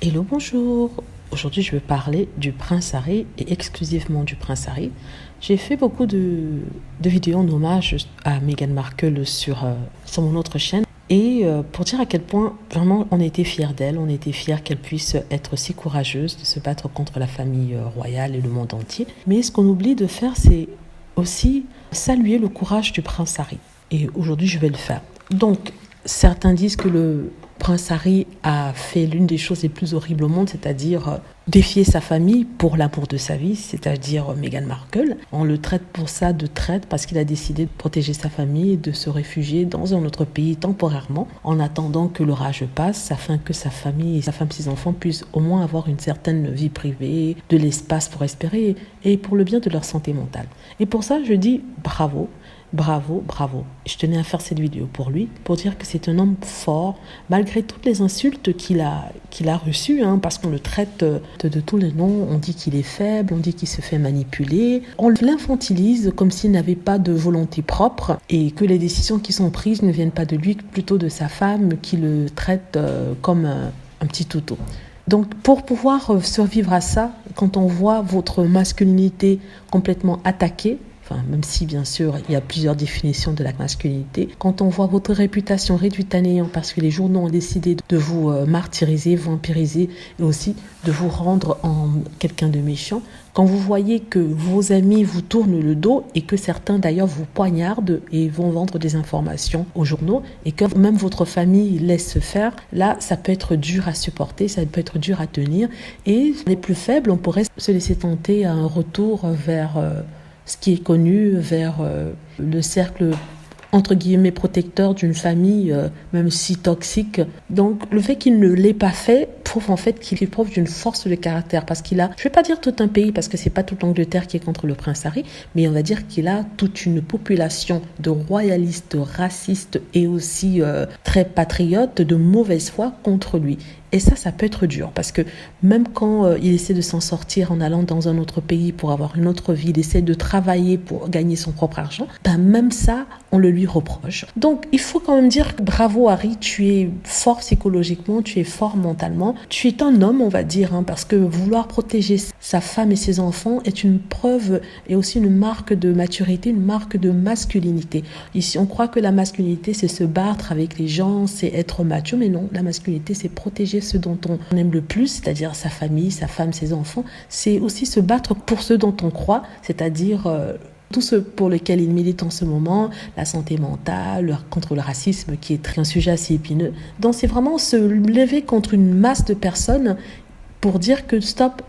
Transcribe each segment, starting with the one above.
Hello, bonjour. Aujourd'hui, je vais parler du prince Harry et exclusivement du prince Harry. J'ai fait beaucoup de vidéos en hommage à Meghan Markle sur mon autre chaîne. Et pour dire à quel point vraiment on était fiers d'elle, on était fiers qu'elle puisse être si courageuse de se battre contre la famille royale et le monde entier. Mais ce qu'on oublie de faire, c'est aussi saluer le courage du prince Harry. Et aujourd'hui, je vais le faire. Donc, certains disent que le prince Harry a fait l'une des choses les plus horribles au monde, c'est-à-dire défier sa famille pour l'amour de sa vie, c'est-à-dire Meghan Markle. On le traite pour ça de traître parce qu'il a décidé de protéger sa famille et de se réfugier dans un autre pays temporairement en attendant que l'orage passe afin que sa famille et sa femme, ses enfants puissent au moins avoir une certaine vie privée, de l'espace pour espérer et pour le bien de leur santé mentale. Et pour ça, je dis bravo. Bravo, bravo. Je tenais à faire cette vidéo pour lui, pour dire que c'est un homme fort, malgré toutes les insultes qu'il a reçues, parce qu'on le traite de tous les noms. On dit qu'il est faible, on dit qu'il se fait manipuler. On l'infantilise comme s'il n'avait pas de volonté propre et que les décisions qui sont prises ne viennent pas de lui, plutôt de sa femme qui le traite comme un petit toutou. Donc, pour pouvoir survivre à ça, quand on voit votre masculinité complètement attaquée, même si, bien sûr, il y a plusieurs définitions de la masculinité. Quand on voit votre réputation réduite à néant parce que les journaux ont décidé de vous martyriser, vampiriser et aussi de vous rendre en quelqu'un de méchant, quand vous voyez que vos amis vous tournent le dos et que certains d'ailleurs vous poignardent et vont vendre des informations aux journaux et que même votre famille laisse se faire, là, ça peut être dur à supporter, ça peut être dur à tenir. Et les plus faibles, on pourrait se laisser tenter à un retour vers ce qui est connu, vers le cercle entre guillemets protecteur d'une famille, même si toxique. Donc le fait qu'il ne l'ait pas fait prouve en fait qu'il fait preuve d'une force de caractère, parce qu'il a, je vais pas dire tout un pays parce que c'est pas toute l'Angleterre qui est contre le prince Harry, mais on va dire qu'il a toute une population de royalistes, racistes et aussi très patriotes de mauvaise foi contre lui. Et ça peut être dur parce que même quand il essaie de s'en sortir en allant dans un autre pays pour avoir une autre vie, il essaie de travailler pour gagner son propre argent, même ça, on le lui reproche. Donc, il faut quand même dire bravo Harry, tu es fort psychologiquement, tu es fort mentalement, tu es un homme, on va dire, parce que vouloir protéger sa femme et ses enfants est une preuve et aussi une marque de maturité, une marque de masculinité. Ici, on croit que la masculinité, c'est se battre avec les gens, c'est être macho, mais non, la masculinité, c'est protéger ceux dont on aime le plus, c'est-à-dire sa famille, sa femme, ses enfants. C'est aussi se battre pour ceux dont on croit, c'est-à-dire tout ce pour lequel il milite en ce moment, la santé mentale, contre le racisme qui est un sujet assez épineux. Donc c'est vraiment se lever contre une masse de personnes pour dire que stop,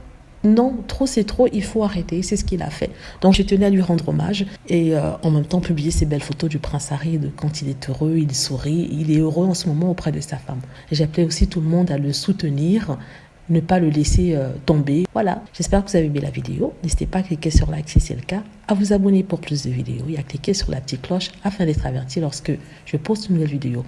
non, trop c'est trop, il faut arrêter. C'est ce qu'il a fait. Donc je tenais à lui rendre hommage et en même temps publier ces belles photos du prince Harry de quand il est heureux, il sourit, il est heureux en ce moment auprès de sa femme. Et j'appelais aussi tout le monde à le soutenir, ne pas le laisser tomber. Voilà, j'espère que vous avez aimé la vidéo. N'hésitez pas à cliquer sur like si c'est le cas, à vous abonner pour plus de vidéos et à cliquer sur la petite cloche afin d'être averti lorsque je poste une nouvelle vidéo.